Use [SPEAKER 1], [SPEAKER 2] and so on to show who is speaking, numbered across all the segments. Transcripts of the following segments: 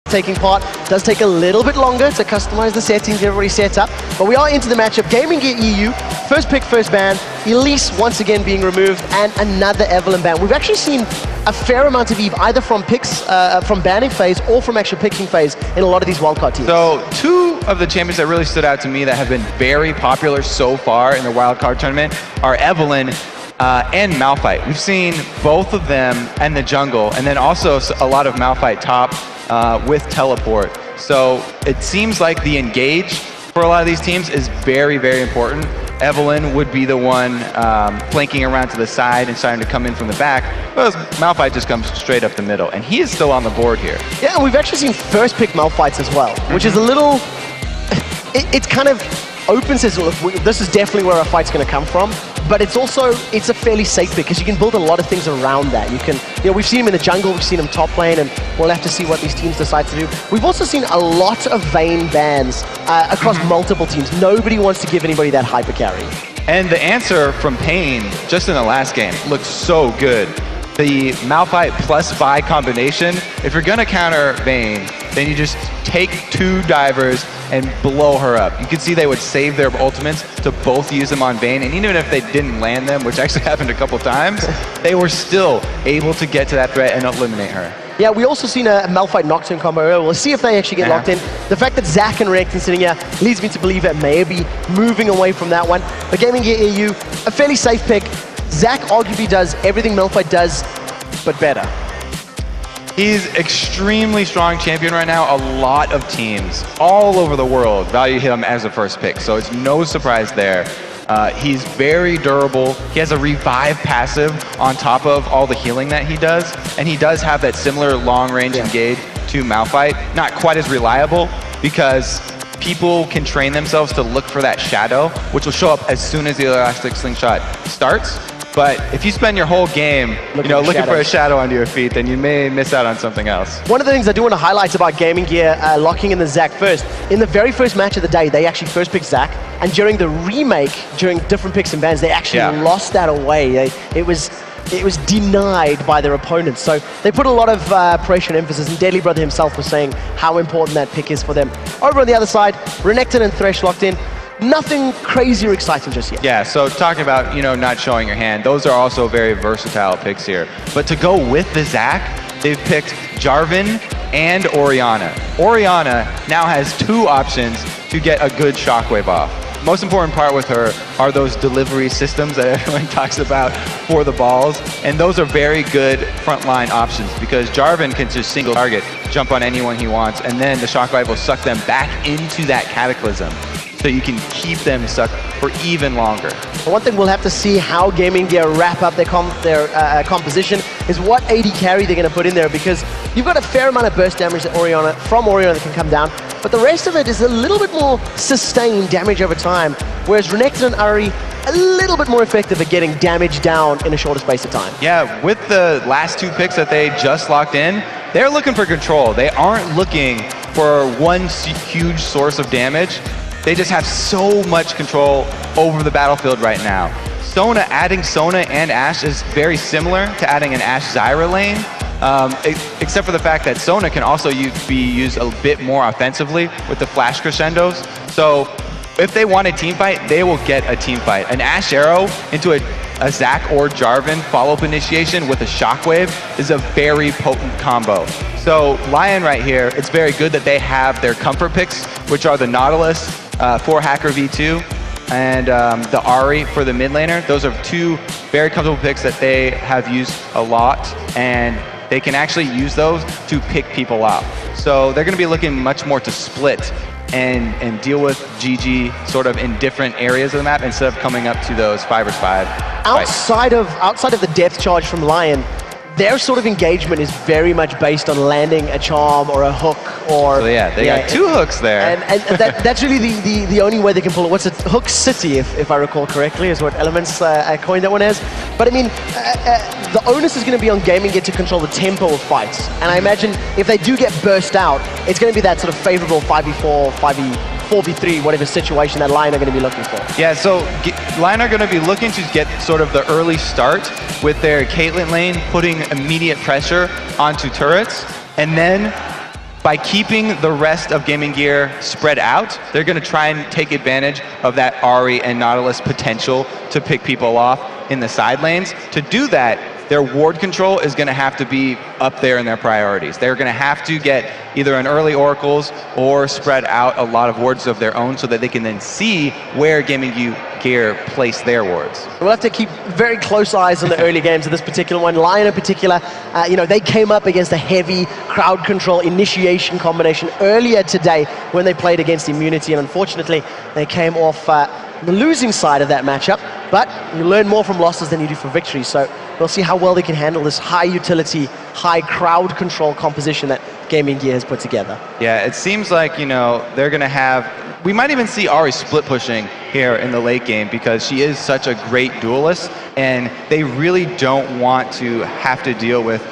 [SPEAKER 1] taking part. Does take a little bit longer to customize the settings you've already set up, but we are into the matchup. GamingGear.eu, first pick, first ban. Elise once again being removed, and another Evelyn ban. We've actually seen a fair amount of Eve, either from picks, from banning phase, or from actual picking phase in a lot of these wildcard teams.
[SPEAKER 2] So two of the champions that really stood out to me that have been very popular so far in the wildcard tournament are Evelyn and Malphite. We've seen both of them in the jungle, and then also a lot of Malphite top with teleport. So it seems like the engage for a lot of these teams is very, very important. Evelyn would be the one flanking around to the side and starting to come in from the back, whereas Malphite just comes straight up the middle, and he is still on the board here.
[SPEAKER 1] Yeah, and we've actually seen first pick Malphites as well, which is a little, it kind of opens his, look, this is definitely where our fight's going to come from, but it's also, it's a fairly safe pick because you can build a lot of things around that. You can, you know, we've seen him in the jungle, we've seen him top lane, and we'll have to see what these teams decide to do. We've also seen a lot of Vayne bans across multiple teams. Nobody wants to give anybody that hyper carry.
[SPEAKER 2] And the answer from Pain, just in the last game, looks so good. The Malphite plus Vi combination, if you're gonna counter Vayne, then you just take two divers and blow her up. You can see they would save their ultimates to both use them on Vayne, and even if they didn't land them, which actually happened a couple times, they were still able to get to that threat and eliminate her.
[SPEAKER 1] Yeah, we also seen a Malphite Nocturne combo earlier. We'll see if they actually get locked in. The fact that Zach and Renekton sitting here leads me to believe it may be moving away from that one. But GamingGear.eu, a fairly safe pick. Zach arguably does everything Malphite does, but better.
[SPEAKER 2] He's extremely strong champion right now. A lot of teams all over the world value him as a first pick, so it's no surprise there. He's very durable. He has a revive passive on top of all the healing that he does, and he does have that similar long-range engage to Malphite. Not quite as reliable because people can train themselves to look for that shadow, which will show up as soon as the elastic slingshot starts. But if you spend your whole game looking for a shadow under your feet, then you may miss out on something else. One
[SPEAKER 1] of the things I do want to highlight about GamingGear locking in the Zac first, in the very first match of the day, they actually first picked Zac, and during the remake, during different picks and bans, they actually lost that away. It was denied by their opponents. So they put a lot of pressure and emphasis, and Deadly Brother himself was saying how important that pick is for them. Over on the other side, Renekton and Thresh locked in. Nothing crazy or exciting just yet.
[SPEAKER 2] Yeah, so talking about, not showing your hand, those are also very versatile picks here. But to go with the Zac, they've picked Jarvan and Orianna. Orianna now has two options to get a good shockwave off. Most important part with her are those delivery systems that everyone talks about for the balls, and those are very good frontline options because Jarvan can just single target, jump on anyone he wants, and then the shockwave will suck them back into that cataclysm. So you can keep them stuck for even longer.
[SPEAKER 1] But one thing we'll have to see how GamingGear wrap up their composition is what AD carry they're going to put in there, because you've got a fair amount of burst damage that from Orianna that can come down, but the rest of it is a little bit more sustained damage over time, whereas Renekton and Ahri a little bit more effective at getting damage down in a shorter space of time.
[SPEAKER 2] Yeah, with the last two picks that they just locked in, they're looking for control. They aren't looking for one huge source of damage. They just have so much control over the battlefield right now. Adding Sona and Ashe is very similar to adding an Ashe Zyra lane, except for the fact that Sona can also be used a bit more offensively with the flash crescendos. So if they want a team fight, they will get a team fight. An Ashe arrow into a Zac or Jarvan follow-up initiation with a shockwave is a very potent combo. So Lyon right here, it's very good that they have their comfort picks, which are the Nautilus for Hacker V2 and the Ahri for the mid laner. Those are two very comfortable picks that they have used a lot, and they can actually use those to pick people out. So they're going to be looking much more to split and deal with GG sort of in different areas of the map instead of coming up to those 5 vs 5
[SPEAKER 1] outside of the depth charge from Lyon. Their sort of engagement is very much based on landing a charm or a hook or...
[SPEAKER 2] So yeah, they got two hooks there.
[SPEAKER 1] And that's really the only way they can pull it. What's it? Hook City, if I recall correctly, is what Elements coined that one as. But I mean, the onus is going to be on GamingGear to control the tempo of fights. And I imagine if they do get burst out, it's going to be that sort of favorable 5v4, 4v3, whatever situation that Lyon are going to be looking for.
[SPEAKER 2] Yeah, so Lyon are going to be looking to get sort of the early start with their Caitlyn lane, putting immediate pressure onto turrets, and then by keeping the rest of Gaming Gear spread out, they're going to try and take advantage of that Ari and Nautilus potential to pick people off in the side lanes. To do that, their ward control is going to have to be up there in their priorities. They're going to have to get either an early oracles or spread out a lot of wards of their own so that they can then see where Gaming Gear place their wards.
[SPEAKER 1] We'll have to keep very close eyes on the early games of this particular one. Lyon in particular, they came up against a heavy crowd control initiation combination earlier today when they played against Immunity, and unfortunately they came off the losing side of that matchup. But you learn more from losses than you do from victories, so we'll see how well they can handle this high utility, high crowd control composition that Gaming Gear has put together.
[SPEAKER 2] Yeah, it seems like, they're going to have... We might even see Ari split pushing here in the late game because she is such a great duelist, and they really don't want to have to deal with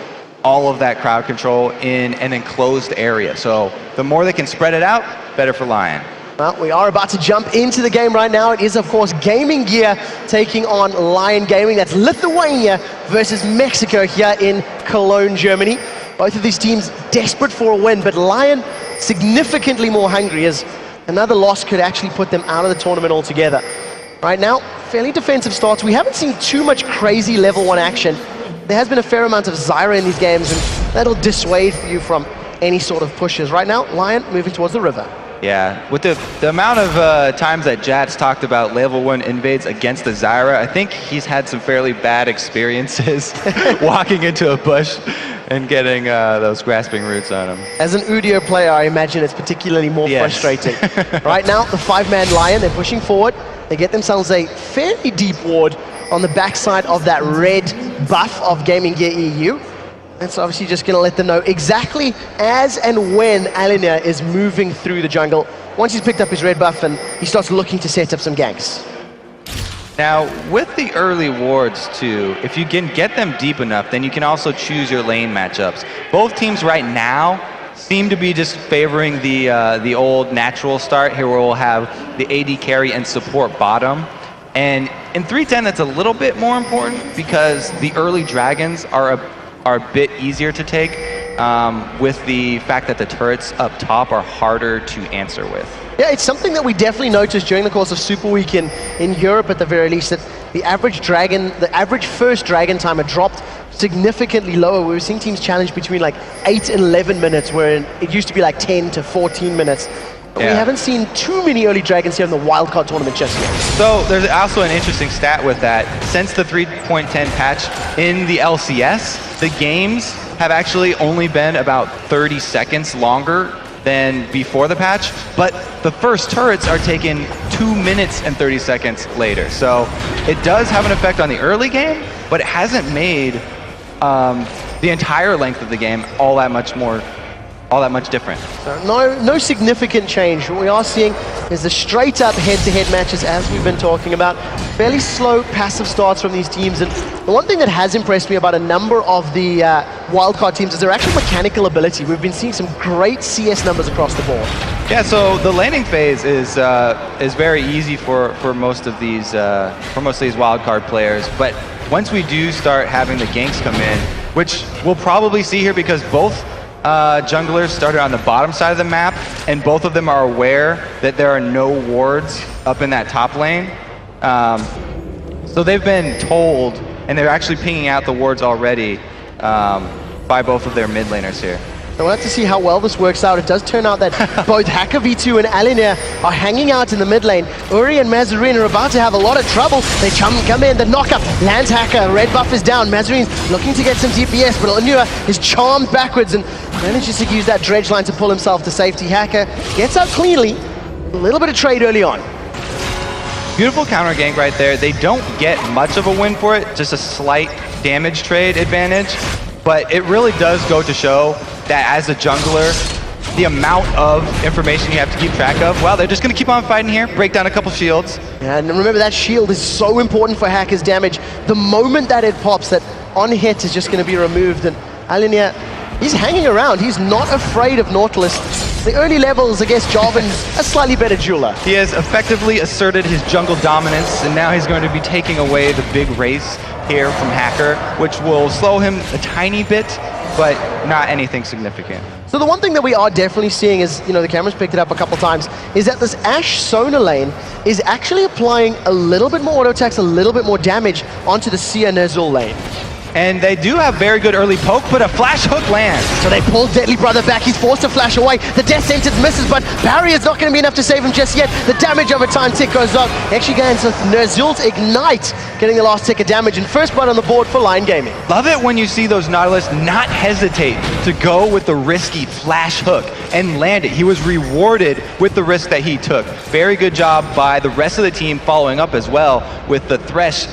[SPEAKER 2] all of that crowd control in an enclosed area. So the more they can spread it out, better for Lyon.
[SPEAKER 1] Well, we are about to jump into the game right now. It is, of course, Gaming Gear taking on Lyon Gaming. That's Lithuania versus Mexico here in Cologne, Germany. Both of these teams desperate for a win, but Lyon significantly more hungry, as another loss could actually put them out of the tournament altogether. Right now, fairly defensive starts. We haven't seen too much crazy level 1 action. There has been a fair amount of Zyra in these games, and that'll dissuade you from any sort of pushes. Right now, Lyon moving towards the river.
[SPEAKER 2] Yeah, with the amount of times that Jats talked about level 1 invades against the Zyra, I think he's had some fairly bad experiences walking into a bush and getting those grasping roots on him.
[SPEAKER 1] As an Udio player, I imagine it's particularly more frustrating. Right now, the 5-man Lyon, they're pushing forward. They get themselves a fairly deep ward on the backside of that red buff of GamingGear.eu. That's obviously just going to let them know exactly as and when Alenia is moving through the jungle. Once he's picked up his red buff and he starts looking to set up some ganks.
[SPEAKER 2] Now, with the early wards too, if you can get them deep enough, then you can also choose your lane matchups. Both teams right now seem to be just favoring the old natural start here, where we'll have the AD carry and support bottom. And in 310, that's a little bit more important because the early dragons are a bit easier to take, with the fact that the turrets up top are harder to answer with.
[SPEAKER 1] Yeah, it's something that we definitely noticed during the course of Super Week in Europe at the very least, that the average first dragon timer dropped significantly lower. We were seeing teams challenge between like 8 and 11 minutes, where it used to be like 10 to 14 minutes. But we haven't seen too many early dragons here in the Wildcard tournament just yet.
[SPEAKER 2] So there's also an interesting stat with that. Since the 3.10 patch in the LCS, the games have actually only been about 30 seconds longer than before the patch, but the first turrets are taken 2 minutes and 30 seconds later. So it does have an effect on the early game, but it hasn't made the entire length of the game all that much different.
[SPEAKER 1] So no significant change. What we are seeing is the straight up head-to-head matches, as we've been talking about. Fairly slow passive starts from these teams, and the one thing that has impressed me about a number of the wildcard teams is their actual mechanical ability. We've been seeing some great CS numbers across the board.
[SPEAKER 2] Yeah, so the laning phase is very easy for most of these wildcard players, but once we do start having the ganks come in, which we'll probably see here because both junglers started on the bottom side of the map, and both of them are aware that there are no wards up in that top lane. So they've been told, and they're actually pinging out the wards already by both of their mid laners here.
[SPEAKER 1] So we'll have to see how well this works out. It does turn out that both Hacker V2 and Alenia are hanging out in the mid lane. Uri and Mazarin are about to have a lot of trouble. They come in, the knockup lands Hacker, red buff is down. Mazarin's looking to get some DPS, but Onua is charmed backwards and manages to use that dredge line to pull himself to safety. Hacker gets out cleanly. A little bit of trade early on.
[SPEAKER 2] Beautiful counter gank right there. They don't get much of a win for it, just a slight damage trade advantage, but it really does go to show that as a jungler, the amount of information you have to keep track of, well, they're just going to keep on fighting here, break down a couple shields.
[SPEAKER 1] Yeah, and remember, that shield is so important for Hacker's damage. The moment that it pops, that on hit is just going to be removed, and Alenia, he's hanging around. He's not afraid of Nautilus. The early levels, I guess Jarvan's a slightly better jeweler.
[SPEAKER 2] He has effectively asserted his jungle dominance, and now he's going to be taking away the big race here from Hacker, which will slow him a tiny bit, but not anything significant.
[SPEAKER 1] So the one thing that we are definitely seeing is, the camera's picked it up a couple times, is that this Ashe Sona lane is actually applying a little bit more auto attacks, a little bit more damage onto the Sia Ner'zhul lane.
[SPEAKER 2] And they do have very good early poke, but a flash hook lands.
[SPEAKER 1] So they pull Deadly Brother back. He's forced to flash away. The death sentence misses, but barrier's not going to be enough to save him just yet. The damage over time tick goes up. He actually gains with Ner'zhul's Ignite, getting the last tick of damage, and first blood on the board for Lyon Gaming.
[SPEAKER 2] Love it when you see those Nautilus not hesitate to go with the risky flash hook and land it. He was rewarded with the risk that he took. Very good job by the rest of the team following up as well with the Thresh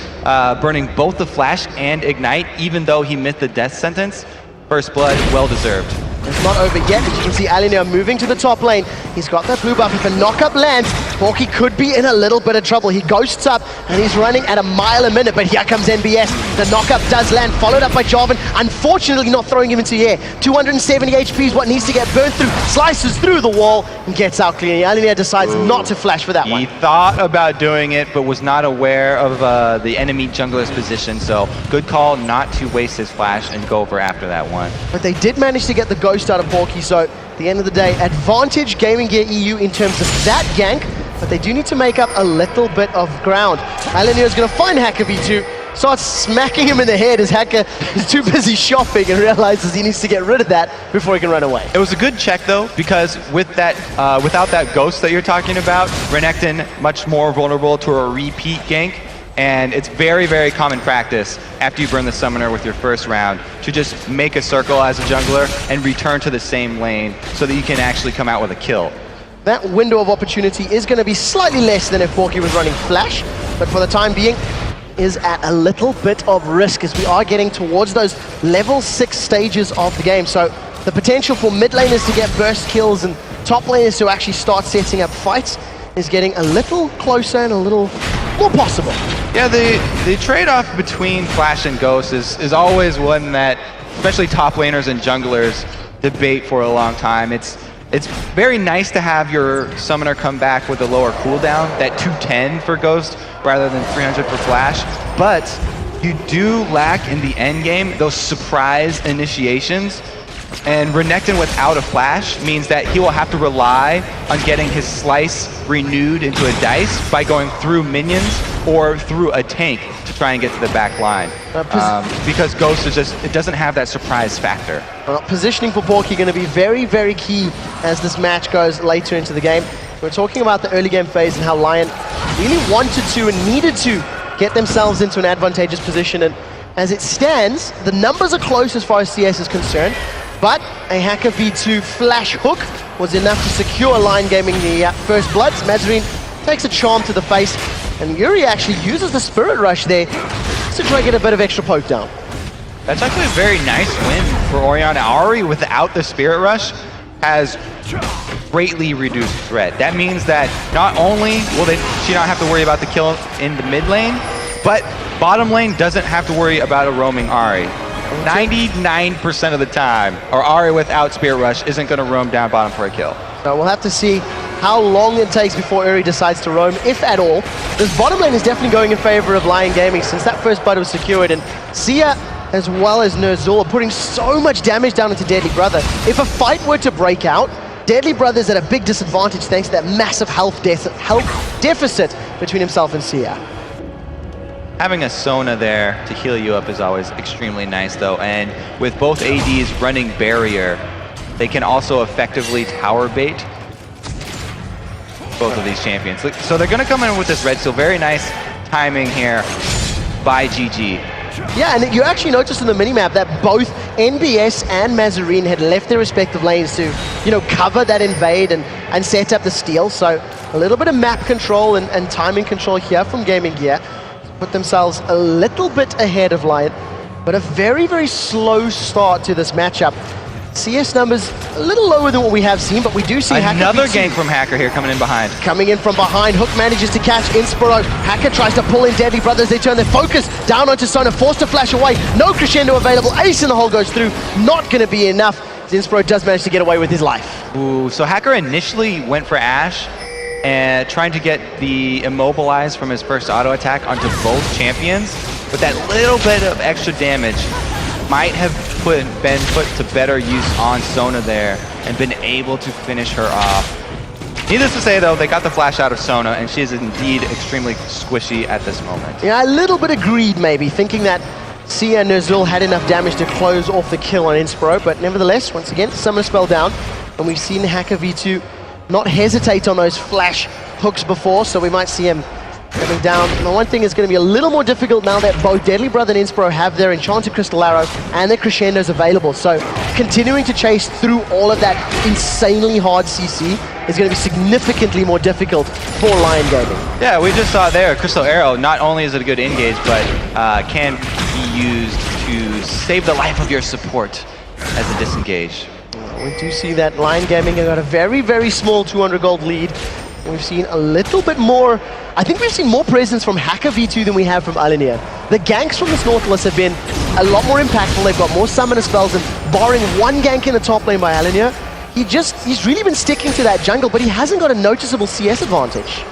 [SPEAKER 2] burning both the flash and Ignite, even though he missed the death sentence. First blood, well deserved.
[SPEAKER 1] It's not over yet. As you can see, Lyon moving to the top lane. He's got that blue buff. If a knockup lands, Porky could be in a little bit of trouble. He ghosts up, and he's running at a mile a minute, but here comes NBS. The knockup does land, followed up by Jarvan. Unfortunately, not throwing him into the air. 270 HP is what needs to get burned through. Slices through the wall and gets out clean. Lyon decides not to flash for that one.
[SPEAKER 2] He thought about doing it, but was not aware of the enemy jungler's position, so good call not to waste his flash and go over after that one.
[SPEAKER 1] But they did manage to get the ghost out of Porky, so at the end of the day, advantage GamingGear.eu in terms of that gank, but they do need to make up a little bit of ground. Lyon is going to find Hacker V2, starts smacking him in the head as Hacker is too busy shopping and realizes he needs to get rid of that before he can run away.
[SPEAKER 2] It was a good check though, because with that, without that ghost that you're talking about, Renekton much more vulnerable to a repeat gank. And it's very, very common practice after you burn the summoner with your first round to just make a circle as a jungler and return to the same lane so that you can actually come out with a kill.
[SPEAKER 1] That window of opportunity is going to be slightly less than if Porky was running Flash, but for the time being is at a little bit of risk as we are getting towards those level 6 stages of the game. So the potential for mid laners to get burst kills and top laners to actually start setting up fights is getting a little closer and a little more possible.
[SPEAKER 2] Yeah, the trade-off between Flash and Ghost is always one that, especially top laners and junglers, debate for a long time. It's very nice to have your summoner come back with a lower cooldown, that 210 for Ghost rather than 300 for Flash, but you do lack in the end game those surprise initiations. And Renekton without a flash means that he will have to rely on getting his slice renewed into a dice by going through minions or through a tank to try and get to the back line. Because Ghost is just, it doesn't have that surprise factor.
[SPEAKER 1] Positioning for Porky going to be very, very key as this match goes later into the game. We're talking about the early game phase and how Lyon really wanted to and needed to get themselves into an advantageous position. And as it stands, the numbers are close as far as CS is concerned. But a Hacker V2 flash hook was enough to secure Lyon Gaming the first blood. Mazarine takes a charm to the face, and Yuri actually uses the Spirit Rush there to try to get a bit of extra poke down.
[SPEAKER 2] That's actually a very nice win for Orianna. Ahri without the Spirit Rush has greatly reduced threat. That means that not only will she not have to worry about the kill in the mid lane, but bottom lane doesn't have to worry about a roaming Ahri. 99% of the time, or Ahri without Spirit Rush isn't going to roam down bottom for a kill.
[SPEAKER 1] So we'll have to see how long it takes before Uri decides to roam, if at all. This bottom lane is definitely going in favor of Lyon Gaming since that first blood was secured, and Sia as well as Ner'zhul are putting so much damage down into Deadly Brother. If a fight were to break out, Deadly Brother's at a big disadvantage thanks to that massive health deficit between himself and Sia.
[SPEAKER 2] Having a Sona there to heal you up is always extremely nice though, and with both ADs running barrier, they can also effectively tower bait both of these champions. So they're gonna come in with this red, so very nice timing here by GG.
[SPEAKER 1] Yeah, and you actually noticed in the minimap that both NBS and Mazarine had left their respective lanes to, cover that invade and set up the steal. So a little bit of map control and timing control here from GamingGear. Put themselves a little bit ahead of Lyon, but a very, very slow start to this matchup. CS numbers a little lower than what we have seen, but we do see
[SPEAKER 2] another gank from Hacker here coming in behind.
[SPEAKER 1] Coming in from behind, Hook manages to catch Inspiro. Hacker tries to pull in Deadly Brothers. They turn their focus down onto Sona, forced to flash away. No crescendo available. Ace in the hole goes through. Not going to be enough. Inspiro does manage to get away with his life.
[SPEAKER 2] Ooh, so Hacker initially went for Ashe and trying to get the immobilize from his first auto attack onto both champions, with that little bit of extra damage might have been put to better use on Sona there and been able to finish her off. Needless to say, though, they got the flash out of Sona, and she is indeed extremely squishy at this moment.
[SPEAKER 1] Yeah, a little bit of greed, maybe, thinking that Sia and Nuzul had enough damage to close off the kill on Inspiro, but nevertheless, once again, Summoner Spell down, and we've seen Hacker V2 not hesitate on those flash hooks before, so we might see him coming down. And the one thing is going to be a little more difficult now that both Deadly Brother and Inspiro have their Enchanted Crystal Arrow and their Crescendos available. So continuing to chase through all of that insanely hard CC is going to be significantly more difficult for Lyon Gaming.
[SPEAKER 2] Yeah, we just saw there, Crystal Arrow, not only is it a good engage, but can be used to save the life of your support as a disengage.
[SPEAKER 1] We do see that Lyon Gaming have got a very, very small 200 gold lead. We've seen a little bit more, I think we've seen more presence from Hacker V2 than we have from Alinea. The ganks from this Nautilus have been a lot more impactful. They've got more summoner spells, and barring one gank in the top lane by Alinea, he's really been sticking to that jungle, but he hasn't got a noticeable CS advantage.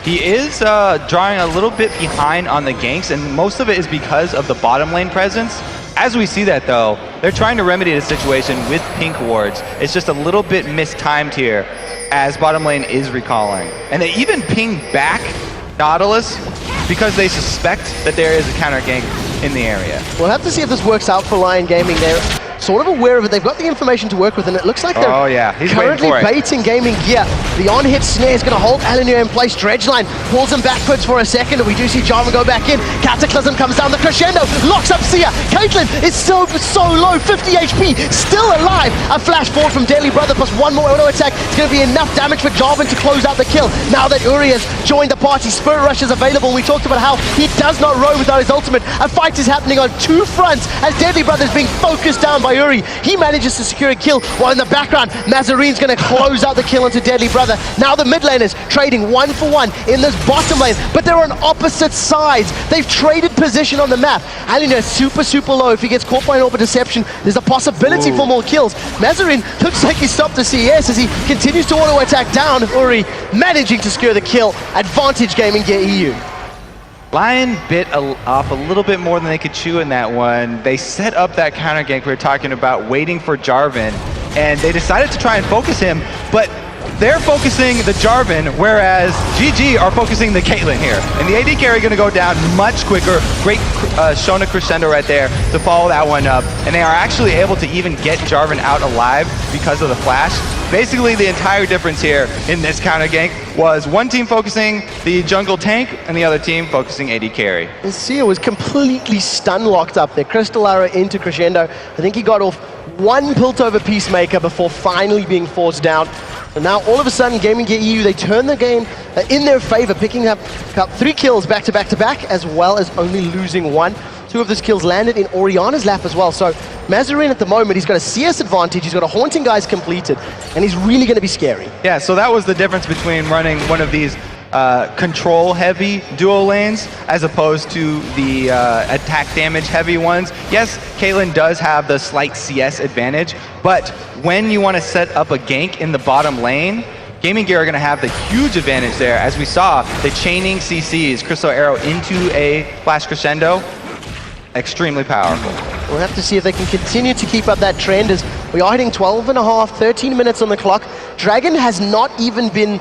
[SPEAKER 2] He is drawing a little bit behind on the ganks, and most of it is because of the bottom lane presence. As we see that, though, they're trying to remedy the situation with pink wards. It's just a little bit mistimed here as bottom lane is recalling. And they even ping back Nautilus because they suspect that there is a counter gank in the area. We'll
[SPEAKER 1] have to see if this works out for Lyon Gaming. They're sort of aware of it. They've got the information to work with, and it looks like they're currently baiting GamingGear. The on-hit snare is going to hold Alinea in place. Dredgeline pulls him backwards for a second, and we do see Jarvan go back in. Cataclysm comes down the crescendo, locks up Sia. Caitlyn is so low, 50 HP, still alive. A flash forward from Deadly Brother plus one more auto attack. It's going to be enough damage for Jarvan to close out the kill. Now that Uri has joined the party, Spirit Rush is available. We talked about how he does not roam without his ultimate. A fight is happening on two fronts as Deadly Brother is being focused down by Uri. He manages to secure a kill, while in the background, Mazarine's going to close out the kill onto Deadly Brother. Now the mid laners trading 1-for-1 in this bottom lane, but they're on opposite sides. They've traded position on the map. Alinea super low. If he gets caught by an Orb Deception, there's a possibility for more kills. Mazarine looks like he stopped the CS as he continues to auto attack down. Uri managing to secure the kill. Advantage GamingGear.eu.
[SPEAKER 2] Lyon bit off a little bit more than they could chew in that one. They set up that counter gank we were talking about, waiting for Jarvan, and they decided to try and focus him, but they're focusing the Jarvan, whereas GG are focusing the Caitlyn here. And the AD carry going to go down much quicker. Great Sona crescendo right there to follow that one up. And they are actually able to even get Jarvan out alive because of the flash. Basically, the entire difference here in this counter gank was one team focusing the jungle tank and the other team focusing AD carry.
[SPEAKER 1] And Sia was completely stun locked up there. Crystal Arrow into crescendo. I think he got off one Piltover Peacemaker before finally being forced down. And now all of a sudden, GamingGear.eu, they turn the game in their favor, picking up 3 kills back to back, as well as only losing 1. 2 of those kills landed in Oriana's lap as well. So Mazarine at the moment, he's got a CS advantage, he's got a Haunting Guys completed, and he's really going to be scary.
[SPEAKER 2] Yeah, so that was the difference between running one of these control-heavy duo lanes as opposed to the attack damage-heavy ones. Yes, Caitlyn does have the slight CS advantage, but when you want to set up a gank in the bottom lane, GamingGear are going to have the huge advantage there. As we saw, the chaining CCs, Crystal Arrow into a flash crescendo, extremely powerful.
[SPEAKER 1] We'll have to see if they can continue to keep up that trend as we are hitting 12.5, 13 minutes on the clock. Dragon has not even been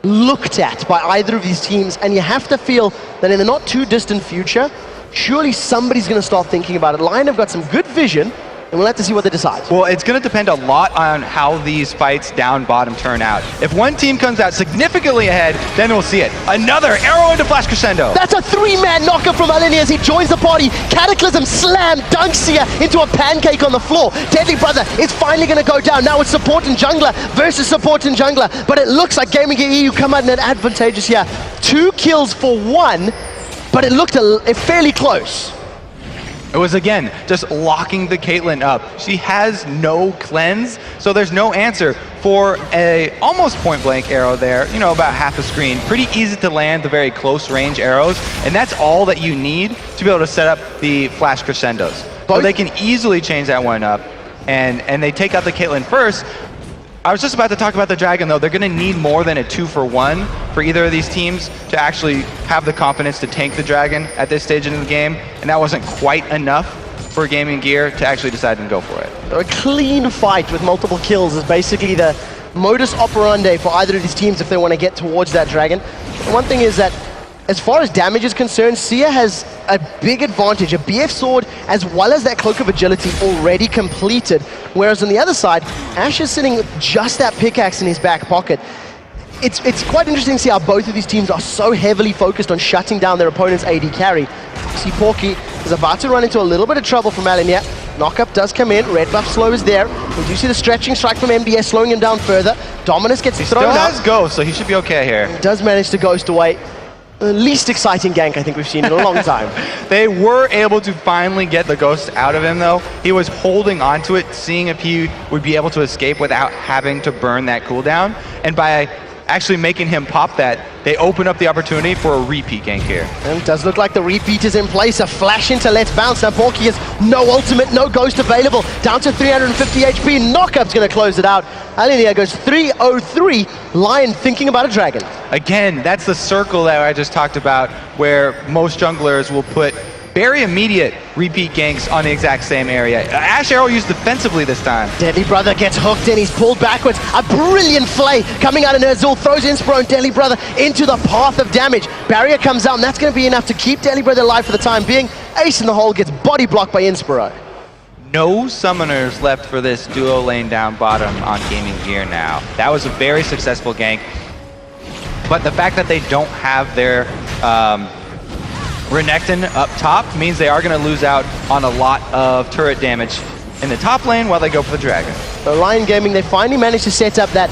[SPEAKER 1] looked at by either of these teams, and you have to feel that in the not too distant future, surely somebody's going to start thinking about it. Lyon have got some good vision, and we'll have to see what they decide.
[SPEAKER 2] Well, it's going to depend a lot on how these fights down bottom turn out. If one team comes out significantly ahead, then we'll see it. Another arrow into flash crescendo.
[SPEAKER 1] That's a 3-man knocker from Alinea as he joins the party. Cataclysm slam dunks Sia into a pancake on the floor. Deadly Brother is finally going to go down. Now it's support and jungler versus support and jungler, but it looks like GamingGear.eu come out in an advantageous here. 2 kills for 1, but it looked fairly close.
[SPEAKER 2] It was, again, just locking the Caitlyn up. She has no cleanse, so there's no answer for a almost point-blank arrow there, you know, about half a screen. Pretty easy to land the very close-range arrows, and that's all that you need to be able to set up the flash crescendos. So they can easily change that one up, and they take out the Caitlyn first. I was just about to talk about the Dragon, though. They're going to need more than a 2-for-1 for either of these teams to actually have the confidence to tank the Dragon at this stage in the game, and that wasn't quite enough for Gaming Gear to actually decide and go for it.
[SPEAKER 1] A clean fight with multiple kills is basically the modus operandi for either of these teams if they want to get towards that dragon. And one thing is that as far as damage is concerned, Sia has a big advantage, a BF sword as well as that cloak of agility already completed, whereas on the other side, Ash is sitting with just that pickaxe in his back pocket. It's quite interesting to see how both of these teams are so heavily focused on shutting down their opponent's AD carry. You see Porky is about to run into a little bit of trouble from Lyon. Knockup does come in, red buff slow is there. We do see the stretching strike from MBS slowing him down further. Dominus gets thrown out.
[SPEAKER 2] He still has Ghost, so he should be okay here.
[SPEAKER 1] He does manage to ghost away. The least exciting gank I think we've seen in a long time.
[SPEAKER 2] They were able to finally get the Ghost out of him though. He was holding onto it, seeing if he would be able to escape without having to burn that cooldown. And by actually making him pop that, they open up the opportunity for a repeat gank here.
[SPEAKER 1] And it does look like the repeat is in place. A flash into Let's Bounce. Now Porky has no ultimate, no ghost available. Down to 350 HP. Knockup's going to close it out. Lyon goes 303. Lyon thinking about a dragon.
[SPEAKER 2] Again, that's the circle that I just talked about where most junglers will put very immediate repeat ganks on the exact same area. Ash Arrow used defensively this time.
[SPEAKER 1] Deadly Brother gets hooked in, he's pulled backwards. A brilliant flay coming out of Ner'zhul, throws Inspiro and Deadly Brother into the path of damage. Barrier comes out and that's going to be enough to keep Deadly Brother alive for the time being. Ace in the hole gets body blocked by Inspiro.
[SPEAKER 2] No summoners left for this duo lane down bottom on Gaming Gear now. That was a very successful gank. But the fact that they don't have their Renekton up top means they are going to lose out on a lot of turret damage in the top lane while they go for the dragon.
[SPEAKER 1] So Lyon Gaming, they finally managed to set up that,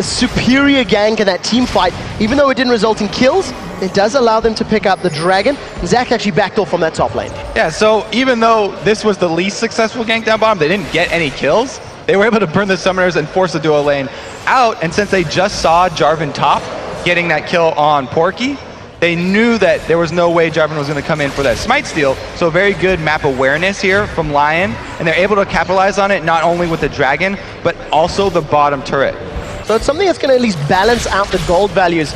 [SPEAKER 1] superior gank in that team fight. Even though it didn't result in kills, it does allow them to pick up the dragon. Zach actually backed off from that top lane.
[SPEAKER 2] Yeah, so even though this was the least successful gank down bottom, they didn't get any kills. They were able to burn the summoners and force the duo lane out. And since they just saw Jarvan top getting that kill on Porky, they knew that there was no way Jarvan was going to come in for that smite steal. So very good map awareness here from Lyon. And they're able to capitalize on it not only with the dragon, but also the bottom turret.
[SPEAKER 1] So it's something that's going to at least balance out the gold values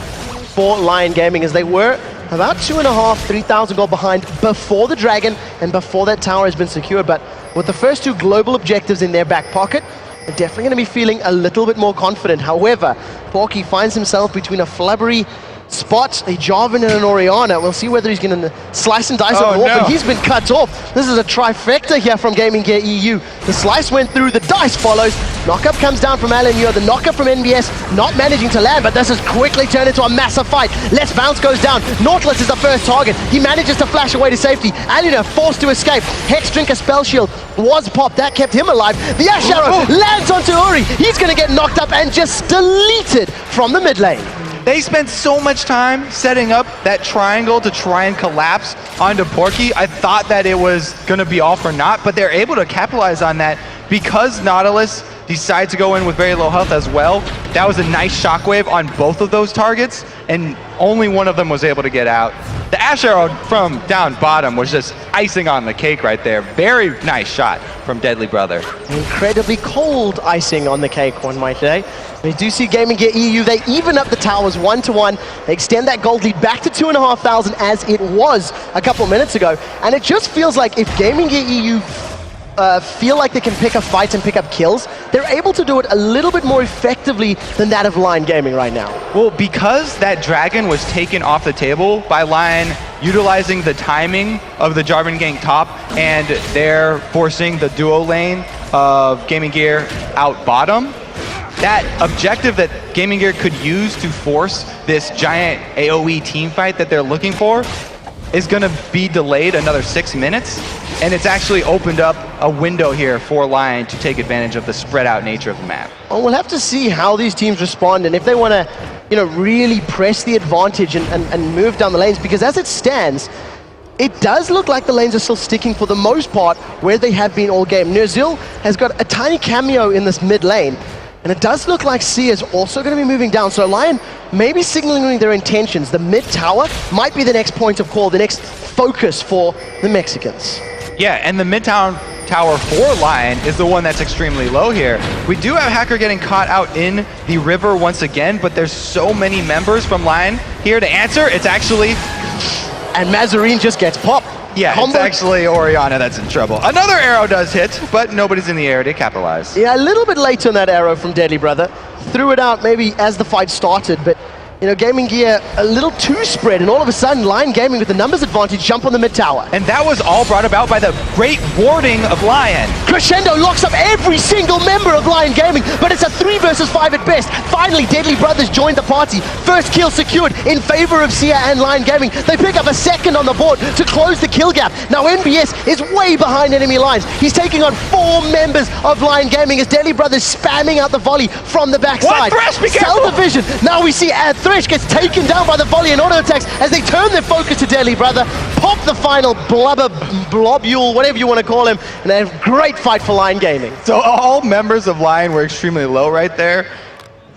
[SPEAKER 1] for Lyon Gaming, as they were about 2,500, 3,000 gold behind before the dragon and before that tower has been secured. But with the first two global objectives in their back pocket, they're definitely going to be feeling a little bit more confident. However, Porky finds himself between a flubbery spot, a Jarvan and an Orianna. We'll see whether he's going to slice and dice over the wall, but he's been cut off. This is a trifecta here from GamingGear.eu. The slice went through, the dice follows. Knockup comes down from Lyon, the knockup from NBS, not managing to land, but this has quickly turned into a massive fight. Let's Bounce goes down. Nautilus is the first target. He manages to flash away to safety. Lyon forced to escape. Hex Drinker Spell Shield was popped. That kept him alive. The Ash Arrow lands onto Uri. He's going to get knocked up and just deleted from the mid lane.
[SPEAKER 2] They spent so much time setting up that triangle to try and collapse onto Porky. I thought that it was going to be all for naught, but they're able to capitalize on that because Nautilus decides to go in with very low health as well. That was a nice shockwave on both of those targets, and only one of them was able to get out. The Ash Arrow from down bottom was just icing on the cake right there. Very nice shot from Deadly Brother.
[SPEAKER 1] Incredibly cold icing on the cake, one might say. We do see GamingGear.eu, they even up the towers 1-to-1. They extend that gold lead back to 2,500 as it was a couple minutes ago. And it just feels like if GamingGear.eu feel like they can pick up fights and pick up kills, they're able to do it a little bit more effectively than that of Lyon Gaming right now.
[SPEAKER 2] Well, because that dragon was taken off the table by Lyon utilizing the timing of the Jarvan gank top, and they're forcing the duo lane of Gaming Gear out bottom, that objective that Gaming Gear could use to force this giant AoE team fight that they're looking for is going to be delayed another 6 minutes, and it's actually opened up a window here for Lyon to take advantage of the spread out nature of the map.
[SPEAKER 1] Well, we'll have to see how these teams respond and if they want to, really press the advantage and move down the lanes, because as it stands, it does look like the lanes are still sticking for the most part where they have been all game. Ner'zhul has got a tiny cameo in this mid lane, and it does look like Sia is also going to be moving down. So Lyon may be signaling their intentions. The mid tower might be the next point of call, the next focus for the Mexicans.
[SPEAKER 2] Yeah, and the mid tower for Lyon is the one that's extremely low here. We do have Hacker getting caught out in the river once again, but there's so many members from Lyon here to answer. It's actually...
[SPEAKER 1] And Mazarine just gets popped.
[SPEAKER 2] Yeah, it's actually Orianna that's in trouble. Another arrow does hit, but nobody's in the air to capitalize.
[SPEAKER 1] Yeah, a little bit late on that arrow from Deadly Brother. Threw it out maybe as the fight started, but you know, Gaming Gear a little too spread, and all of a sudden, Lyon Gaming with the numbers advantage jump on the mid tower.
[SPEAKER 2] And that was all brought about by the great warding of Lyon.
[SPEAKER 1] Crescendo locks up every single member of Lyon Gaming, but it's a 3 versus 5 at best. Finally, Deadly Brothers joined the party. First kill secured in favor of Sia and Lyon Gaming. They pick up a second on the board to close the kill gap. Now NBS is way behind enemy lines. He's taking on 4 members of Lyon Gaming as Deadly Brothers spamming out the volley from the backside.
[SPEAKER 2] Thresh, be careful!
[SPEAKER 1] Sell the vision. Now we see Thresh gets taken down by the volley and auto attacks as they turn their focus to Deadly Brother, pop the final blobule, whatever you want to call him, and a great fight for Lyon Gaming.
[SPEAKER 2] So all members of Lyon were extremely low right there.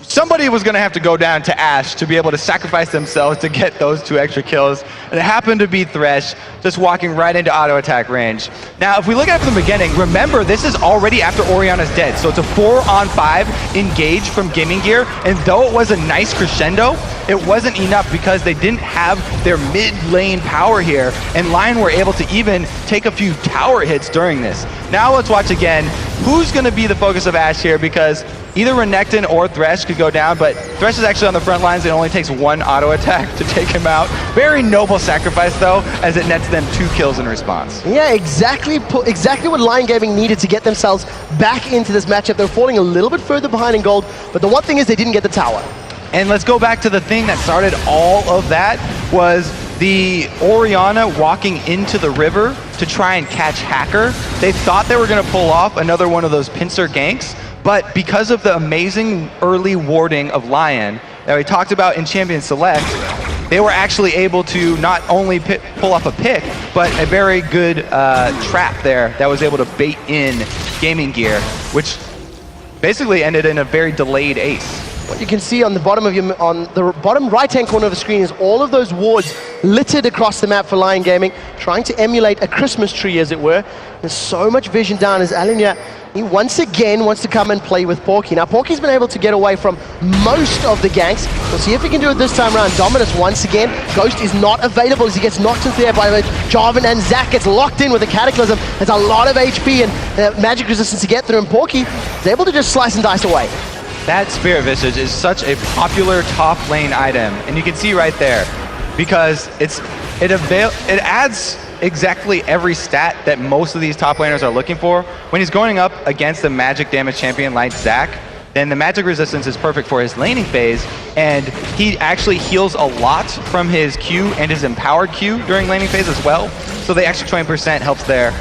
[SPEAKER 2] Somebody was going to have to go down to Ashe to be able to sacrifice themselves to get those 2 extra kills. And it happened to be Thresh, just walking right into auto attack range. Now, if we look at it from the beginning, remember, this is already after Orianna's dead. So it's a 4-on-5 engage from Gaming Gear. And though it was a nice crescendo, it wasn't enough because they didn't have their mid lane power here. And Lyon were able to even take a few tower hits during this. Now let's watch again. Who's going to be the focus of Ashe here? Because either Renekton or Thresh could go down, but Thresh is actually on the front lines. It only takes 1 auto attack to take him out. Very noble sacrifice, though, as it nets them 2 kills in response.
[SPEAKER 1] Yeah, exactly what Lyon Gaming needed to get themselves back into this matchup. They were falling a little bit further behind in gold, but the one thing is they didn't get the tower.
[SPEAKER 2] And let's go back to the thing that started all of that was the Orianna walking into the river to try and catch Hacker. They thought they were going to pull off another one of those pincer ganks, but because of the amazing early warding of Lyon that we talked about in Champion Select, they were actually able to not only pull off a pick, but a very good trap there that was able to bait in Gaming Gear, which basically ended in a very delayed ace.
[SPEAKER 1] What you can see on the bottom of on the bottom right-hand corner of the screen is all of those wards littered across the map for Lyon Gaming, trying to emulate a Christmas tree, as it were. There's so much vision down as Alinya, he once again wants to come and play with Porky. Now, Porky's been able to get away from most of the ganks. We'll see if he can do it this time around. Dominus once again. Ghost is not available as he gets knocked into the air by Jarvan, and Zac gets locked in with a Cataclysm. There's a lot of HP and magic resistance to get through, and Porky is able to just slice and dice away.
[SPEAKER 2] That Spirit Visage is such a popular top lane item, and you can see right there, because it adds exactly every stat that most of these top laners are looking for. When he's going up against a magic damage champion like Zac, then the magic resistance is perfect for his laning phase, and he actually heals a lot from his Q and his empowered Q during laning phase as well, so the extra 20% helps there.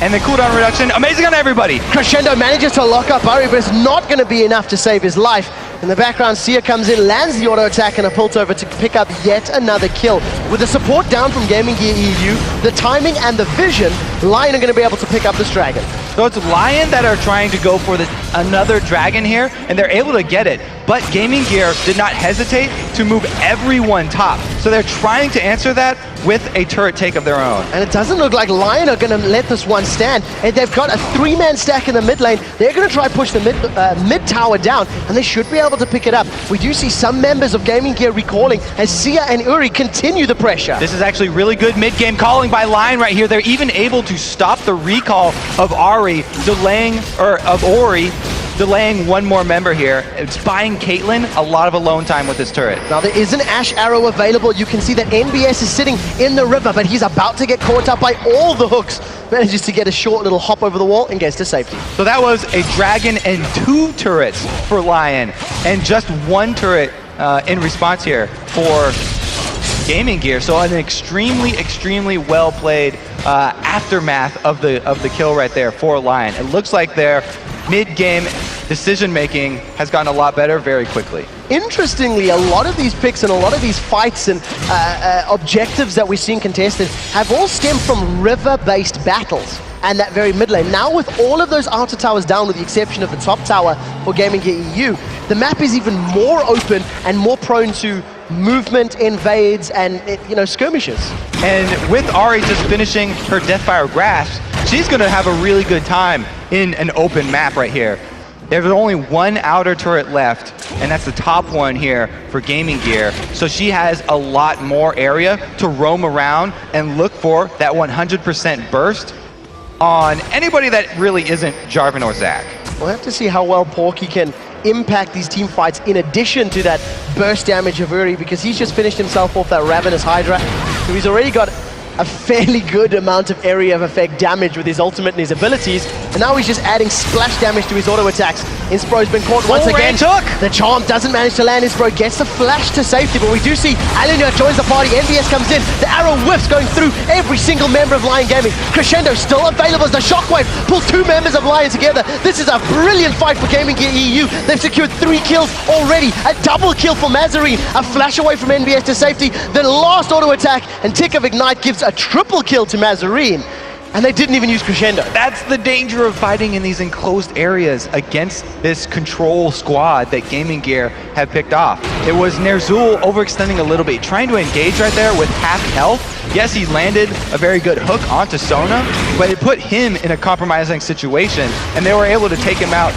[SPEAKER 2] And the cooldown reduction, amazing on everybody.
[SPEAKER 1] Crescendo manages to lock up Ari, but it's not going to be enough to save his life. In the background, Sia comes in, lands the auto attack and a pult over to pick up yet another kill. With the support down from GamingGear.eu, the timing and the vision, Lyon are going to be able to pick up this dragon.
[SPEAKER 2] So it's Lyon that are trying to go for another dragon here, and they're able to get it. But Gaming Gear did not hesitate to move everyone top. So they're trying to answer that with a turret take of their own.
[SPEAKER 1] And it doesn't look like Lyon are going to let this one stand. And they've got a 3-man stack in the mid lane. They're going to try push the mid tower down, and they should be able to pick it up. We do see some members of Gaming Gear recalling as Sia and Uri continue the pressure.
[SPEAKER 2] This is actually really good mid-game calling by Lyon right here. They're even able to stop the recall of Ori, delaying one more member here. It's buying Caitlyn a lot of alone time with this turret.
[SPEAKER 1] Now there is an Ashe arrow available. You can see that NBS is sitting in the river, but he's about to get caught up by all the hooks. Manages to get a short little hop over the wall and gets to safety.
[SPEAKER 2] So that was a dragon and 2 turrets for Lyon, and just 1 turret in response here for Gaming Gear. So an extremely well played aftermath of the kill right there for Lyon. It looks like their mid-game decision-making has gotten a lot better very quickly.
[SPEAKER 1] Interestingly, a lot of these picks and a lot of these fights and objectives that we're seeing contested have all stemmed from river-based battles and that very mid lane. Now with all of those outer towers down, with the exception of the top tower for GamingGear.eu, the map is even more open and more prone to movement, invades, and skirmishes.
[SPEAKER 2] And with Ari just finishing her Deathfire Grasp, she's going to have a really good time in an open map right here. There's only one outer turret left, and that's the top one here for Gaming Gear. So she has a lot more area to roam around and look for that 100% burst on anybody that really isn't Jarvan or Zach.
[SPEAKER 1] We'll have to see how well Porky can impact these team fights in addition to that burst damage of Uri, because he's just finished himself off that Ravenous Hydra. So he's already got a fairly good amount of area of effect damage with his ultimate and his abilities, and now he's just adding splash damage to his auto attacks. Inspro's been caught once again. The charm doesn't manage to land. Inspro gets the flash to safety, but we do see Alenia joins the party. NBS comes in. The arrow whiffs going through every single member of Lyon Gaming. Crescendo still available as the Shockwave pulls two members of Lyon together. This is a brilliant fight for GamingGear.eu. They've secured 3 kills already. A double kill for Mazarine. A flash away from NBS to safety. The last auto attack and Tick of Ignite gives a triple kill to Mazarine. And they didn't even use Crescendo.
[SPEAKER 2] That's the danger of fighting in these enclosed areas against this control squad that Gaming Gear have picked off. It was Ner'Zhul overextending a little bit, trying to engage right there with half health. Yes, he landed a very good hook onto Sona, but it put him in a compromising situation, and they were able to take him out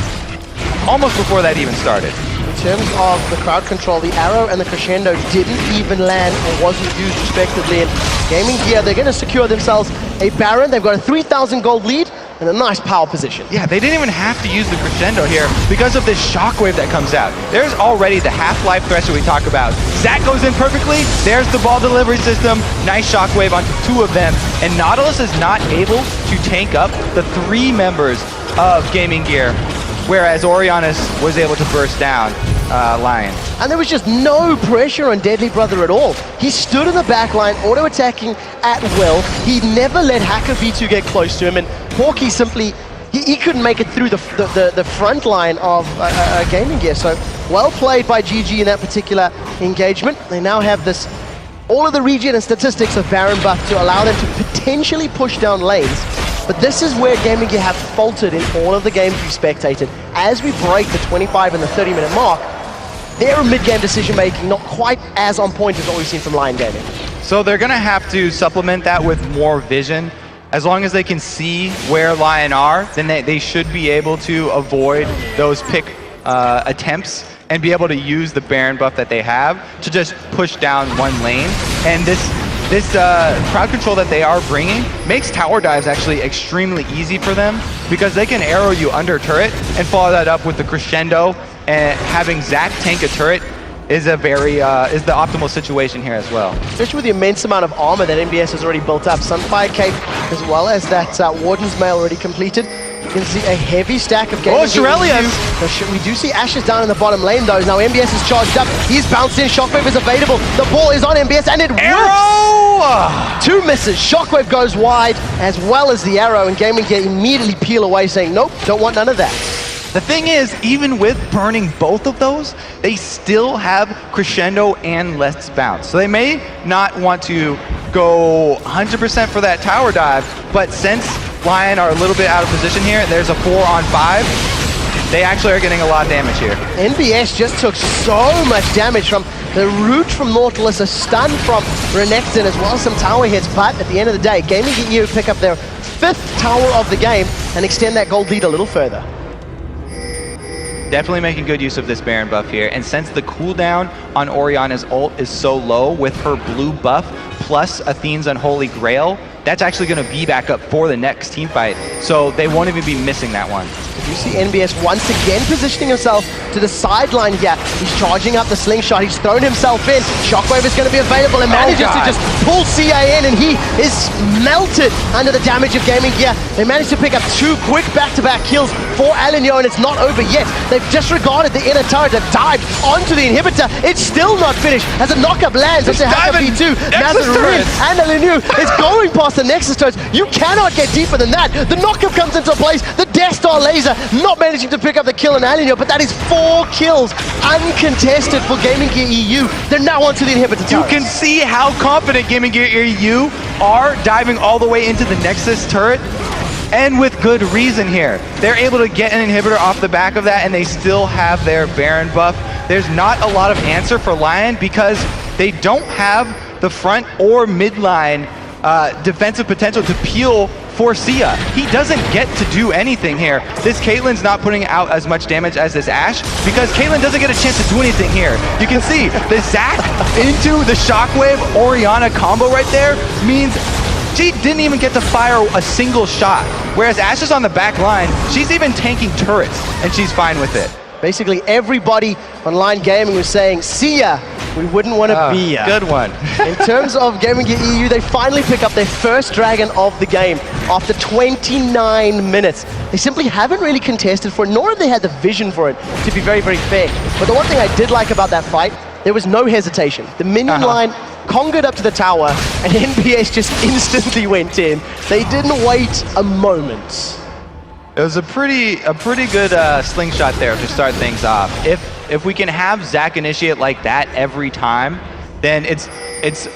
[SPEAKER 2] almost before that even started.
[SPEAKER 1] In terms of the crowd control, the arrow and the Crescendo didn't even land or wasn't used respectively. And Gaming Gear, they're going to secure themselves a Baron. They've got a 3,000 gold lead and a nice power position.
[SPEAKER 2] Yeah, they didn't even have to use the Crescendo here because of this shockwave that comes out. There's already the half-life thresh that we talk about. Zach goes in perfectly. There's the ball delivery system. Nice shockwave onto 2 of them. And Nautilus is not able to tank up the 3 members of Gaming Gear, whereas Orianus was able to burst down Lyon.
[SPEAKER 1] And there was just no pressure on Deadly Brother at all. He stood in the back line, auto-attacking at will. He never let Hacker V2 get close to him, and Porky simply, he couldn't make it through the front line of Gaming Gear. So well played by GG in that particular engagement. They now have this, all of the regen and statistics of Baron buff to allow them to potentially push down lanes. But this is where Gaming Gear have faltered in all of the games we've spectated. As we break the 25 and the 30-minute mark, their mid-game decision-making not quite as on point as what we've seen from Lyon Gaming.
[SPEAKER 2] So they're going to have to supplement that with more vision. As long as they can see where Lyon are, then they should be able to avoid those pick attempts and be able to use the Baron buff that they have to just push down one lane. And this crowd control that they are bringing makes tower dives actually extremely easy for them, because they can arrow you under turret and follow that up with the Crescendo, and having Zach tank a turret is a very is the optimal situation here as well.
[SPEAKER 1] Especially with the immense amount of armor that NBS has already built up. Sunfire Cape as well as that Warden's Mail already completed. You can see a heavy stack of Gaming Gear. We do see Ashes down in the bottom lane though. Now MBS is charged up. He's bounced in. Shockwave is available. The ball is on MBS and it works. 2 misses. Shockwave goes wide as well as the arrow, and Gaming Gear immediately peel away saying, nope, don't want none of that.
[SPEAKER 2] The thing is, even with burning both of those, they still have Crescendo and Let's Bounce. So they may not want to go 100% for that tower dive, but since Lyon are a little bit out of position here, there's a 4-on-5, they actually are getting a lot of damage here.
[SPEAKER 1] NBS just took so much damage from the root from Nautilus, a stun from Renekton, as well as some tower hits, but at the end of the day, GamingGear pick up their 5th tower of the game and extend that gold lead a little further.
[SPEAKER 2] Definitely making good use of this Baron buff here, and since the cooldown on Orianna's ult is so low with her blue buff plus Athene's Unholy Grail, that's actually going to be back up for the next team fight, so they won't even be missing that one.
[SPEAKER 1] You see NBS once again positioning himself to the sideline here. He's charging up the slingshot. He's thrown himself in. Shockwave is going to be available and manages to just pull CA in, and he is melted under the damage of Gaming Gear. They managed to pick up 2 quick back-to-back kills for Alenio, and it's not over yet. They've disregarded the inner turret. They've dived onto the inhibitor. It's still not finished as a knockup lands. That's a Hacker V2. Mazarine and Alenio is going past the Nexus turrets. You cannot get deeper than that. The knockup comes into place. The Death Star laser not managing to pick up the kill on Alenio, but that is 4 kills uncontested for GamingGear.eu. They're now onto the inhibitor turret.
[SPEAKER 2] You can see how confident GamingGear.eu are diving all the way into the Nexus turret, and with good reason here. They're able to get an inhibitor off the back of that, and they still have their Baron buff. There's not a lot of answer for Lyon because they don't have the front or mid line defensive potential to peel for Sia. He doesn't get to do anything here. This Caitlyn's not putting out as much damage as this Ashe because Caitlyn doesn't get a chance to do anything here. You can see the Zac into the Shockwave Orianna combo right there means she didn't even get to fire a single shot. Whereas Ashe is on the back line, she's even tanking turrets and she's fine with it.
[SPEAKER 1] Basically everybody on Lyon Gaming was saying, Sia, we wouldn't want to be ya.
[SPEAKER 2] Good one.
[SPEAKER 1] In terms of GamingGear.eu, they finally pick up their first Dragon of the game after 29 minutes. They simply haven't really contested for it, nor have they had the vision for it, to be very, very fair. But the one thing I did like about that fight, there was no hesitation. The minion line congered up to the tower, and NBS just instantly went in. They didn't wait a moment.
[SPEAKER 2] It was a pretty good slingshot there to start things off. If we can have Zac initiate like that every time, then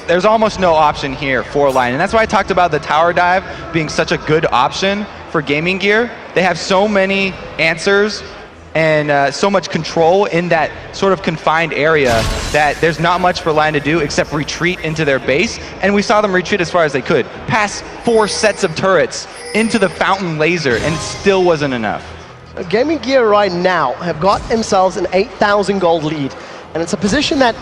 [SPEAKER 2] there's almost no option here for Lyon. And that's why I talked about the tower dive being such a good option for Gaming Gear. They have so many answers and so much control in that sort of confined area that there's not much for Lyon to do except retreat into their base. And we saw them retreat as far as they could, past 4 sets of turrets into the fountain laser, and it still wasn't enough.
[SPEAKER 1] So Gaming Gear right now have got themselves an 8,000 gold lead, and it's a position that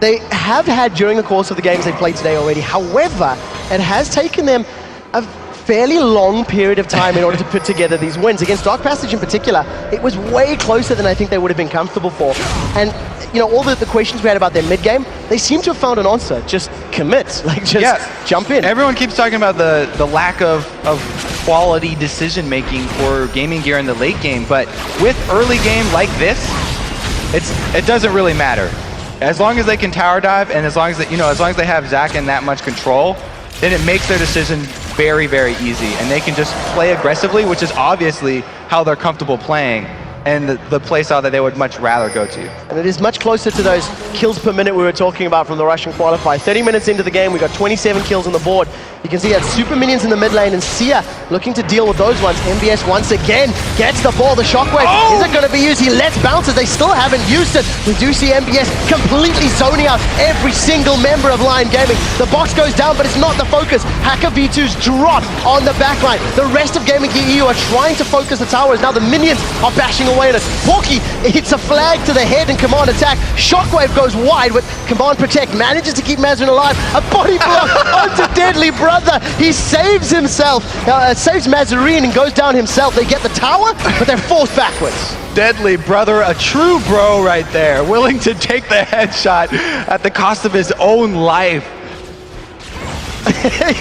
[SPEAKER 1] they have had during the course of the games they played today already. However, it has taken them a fairly long period of time in order to put together these wins. Against Dark Passage in particular, it was way closer than I think they would have been comfortable for. And you know, all the questions we had about their mid-game, they seem to have found an answer. Just commit, like just jump in.
[SPEAKER 2] Everyone keeps talking about the lack of quality decision-making for Gaming Gear in the late game, but with early game like this, it doesn't really matter. As long as they can tower dive, and as long as they have Zac in that much control, then it makes their decision very, very easy, and they can just play aggressively, which is obviously how they're comfortable playing, and the play style that they would much rather go to.
[SPEAKER 1] And it is much closer to those kills per minute we were talking about from the Russian qualifier. 30 minutes into the game, we got 27 kills on the board. You can see that super minions in the mid lane, and Sia looking to deal with those ones. MBS once again gets the ball. The Shockwave isn't going to be used. He lets bounces. They still haven't used it. We do see MBS completely zoning out every single member of Lyon Gaming. The box goes down, but it's not the focus. Hacker V2's drop on the backline. The rest of GamingGear.eu are trying to focus the towers. Now the minions are bashing away at us. Porky hits a flag to the head and command attack. Shockwave goes wide, but command protect manages to keep Mazrin alive. A body block onto Deadly Brother. He saves himself, saves Mazarine and goes down himself. They get the tower, but they're forced backwards.
[SPEAKER 2] Deadly Brother, a true bro right there, willing to take the headshot at the cost of his own life.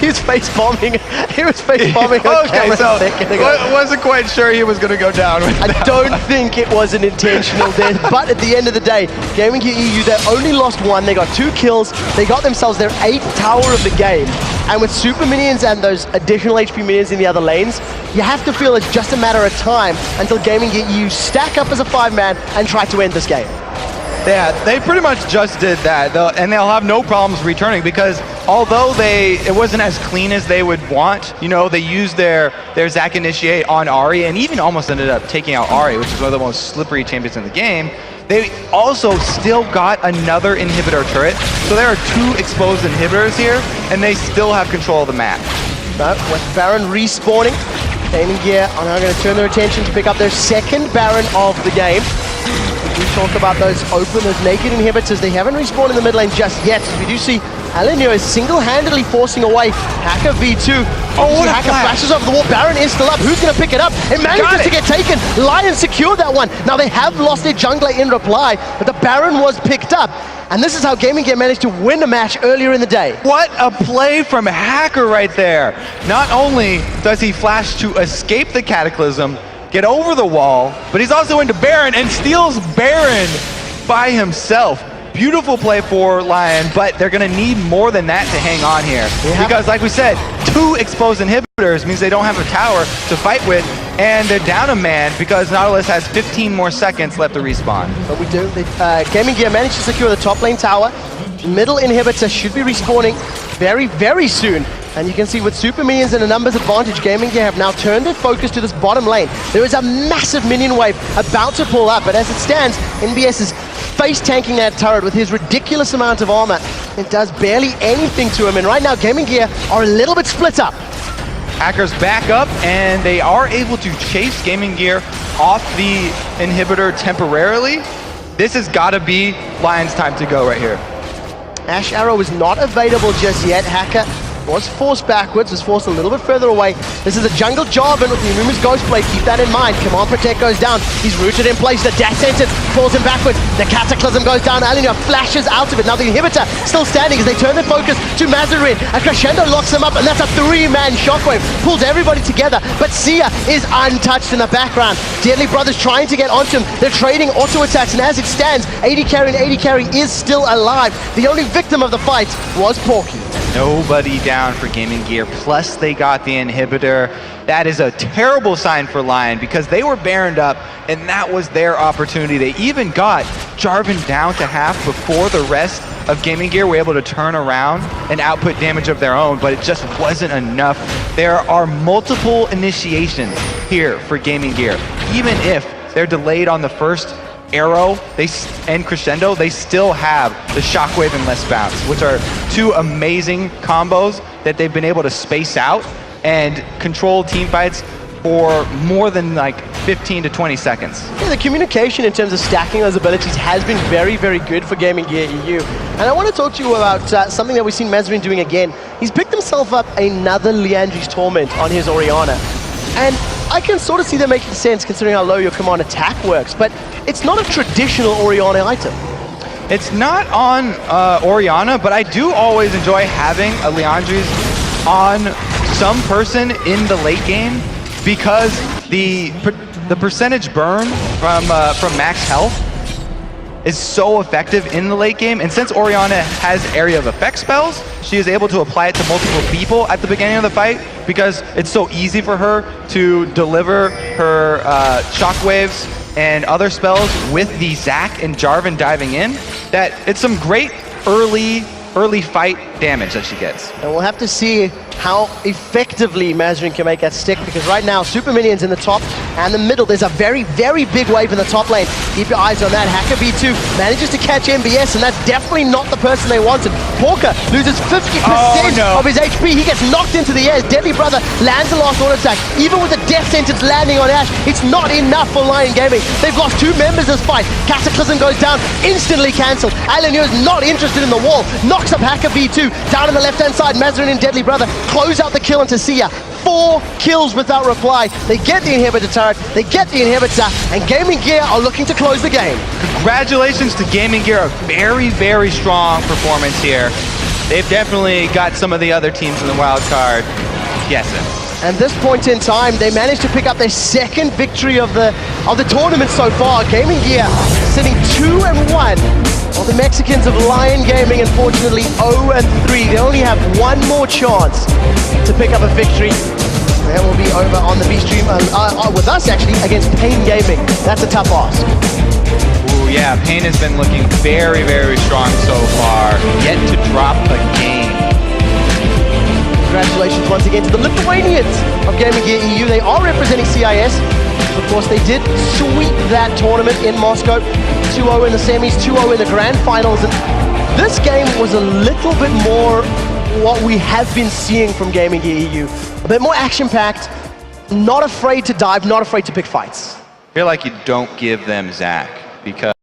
[SPEAKER 1] He's face bombing. He was face bombing.
[SPEAKER 2] Okay, so wasn't quite sure he was going to go down with that.
[SPEAKER 1] I don't think it was an intentional death, but at the end of the day, GamingGear.eu, they only lost 1. They got 2 kills. They got themselves their 8th tower of the game. And with super minions and those additional HP minions in the other lanes, you have to feel it's just a matter of time until GamingGear.eu stack up as a 5-man and try to end this game.
[SPEAKER 2] Yeah, they pretty much just did that, and they'll have no problems returning because although it wasn't as clean as they would want, you know, they used their Zac initiate on Ahri and even almost ended up taking out Ahri, which is one of the most slippery champions in the game. They also still got another inhibitor turret, so there are 2 exposed inhibitors here, and they still have control of the map.
[SPEAKER 1] But with Baron respawning, Gaming Gear are now going to turn their attention to pick up their 2nd Baron of the game. We talk about those naked inhibitors. They haven't respawned in the mid lane just yet. We do see Alenio is single-handedly forcing away Hacker V2. What a Hacker flashes over the wall. Baron is still up. Who's going to pick it up? It manages to get taken. Lyon secured that one. Now they have lost their jungler in reply, but the Baron was picked up. And this is how Gaming Gear managed to win a match earlier in the day.
[SPEAKER 2] What a play from Hacker right there. Not only does he flash to escape the Cataclysm, get over the wall, but he's also into Baron and steals Baron by himself. Beautiful play for Lyon, but they're going to need more than that to hang on here. Because like we said, 2 exposed inhibitors means they don't have a tower to fight with, and they're down a man because Nautilus has 15 more seconds left to respawn.
[SPEAKER 1] But we do. Gaming Gear managed to secure the top lane tower. Middle inhibitor should be respawning very, very soon. And you can see with super minions and a numbers advantage, Gaming Gear have now turned their focus to this bottom lane. There is a massive minion wave about to pull up, but as it stands, NBS is face tanking that turret with his ridiculous amount of armor. It does barely anything to him, and right now Gaming Gear are a little bit split up.
[SPEAKER 2] Hackers back up, and they are able to chase GamingGear off the inhibitor temporarily. This has got to be Lyon's time to go right here.
[SPEAKER 1] Ash Arrow is not available just yet. Hacker was forced backwards, was forced a little bit further away. This is a jungle job, and with Numa's Ghostblade, keep that in mind. Command Protect goes down. He's rooted in place. The Death Sentence falls him backwards. The Cataclysm goes down. Alina flashes out of it. Now the inhibitor still standing as they turn their focus to Mazarin. A Crescendo locks him up, and that's a 3-man shockwave. Pulls everybody together, but Sia is untouched in the background. Deadly Brothers trying to get onto him. They're trading auto attacks, and as it stands, 80 carry and 80 carry is still alive. The only victim of the fight was Porky.
[SPEAKER 2] Nobody down for GamingGear, plus they got the inhibitor. That is a terrible sign for Lyon because they were baroned up and that was their opportunity. They even got Jarvan down to half before the rest of GamingGear were able to turn around and output damage of their own, but it just wasn't enough. There are multiple initiations here for GamingGear. Even if they're delayed on the first arrow and crescendo, they still have the shockwave and less bounce, which are two amazing combos that they've been able to space out and control team fights for more than like 15 to 20 seconds.
[SPEAKER 1] Yeah, the communication in terms of stacking those abilities has been very, very good for GamingGear.eu. And I want to talk to you about something that we've seen Mazarin doing again. He's picked himself up another Liandry's Torment on his Orianna. And I can sort of see that making sense considering how low your command attack works, but it's not a traditional Orianna item.
[SPEAKER 2] It's not on Orianna, but I do always enjoy having a Liandry's on some person in the late game because the percentage burn from max health is so effective in the late game, and since Orianna has area of effect spells, she is able to apply it to multiple people at the beginning of the fight because it's so easy for her to deliver her shockwaves and other spells with the Zac and Jarvan diving in, that it's some great early fight damage that she gets.
[SPEAKER 1] And we'll have to see how effectively Mazarin can make that stick, because right now, Super Minions in the top and the middle, there's a very, very big wave in the top lane. Keep your eyes on that. Hacker B2 manages to catch MBS, and that's definitely not the person they wanted. Porker loses 50% of his HP. He gets knocked into the air. Deadly Brother lands the last auto attack. Even with the Death Sentence landing on Ash, it's not enough for Lyon Gaming. They've lost 2 members this fight. Cataclysm goes down, instantly cancelled. Alan is not interested in the wall. Knocks up Hacker B2. Down on the left-hand side, Mazarin and Deadly Brother close out the kill into Sia. 4 kills without reply. They get the inhibitor turret, they get the inhibitor, and GamingGear are looking to close the game.
[SPEAKER 2] Congratulations to GamingGear, a very, very strong performance here. They've definitely got some of the other teams in the wildcard guessing.
[SPEAKER 1] At this point in time, they managed to pick up their second victory of the tournament so far. GamingGear sitting 2-1. Well, the Mexicans of Lyon Gaming, unfortunately, 0-3. They only have one more chance to pick up a victory. That will be over on the B stream with us, actually, against Pain Gaming. That's a tough ask.
[SPEAKER 2] Ooh, yeah, Pain has been looking very, very strong so far. Yet to drop a game.
[SPEAKER 1] Congratulations once again to the Lithuanians of GamingGear.eu. They are representing CIS. Of course, they did sweep that tournament in Moscow. 2-0 in the semis, 2-0 in the grand finals. And this game was a little bit more what we have been seeing from GamingGear.eu. A bit more action-packed, not afraid to dive, not afraid to pick fights.
[SPEAKER 2] I feel like you don't give them Zac because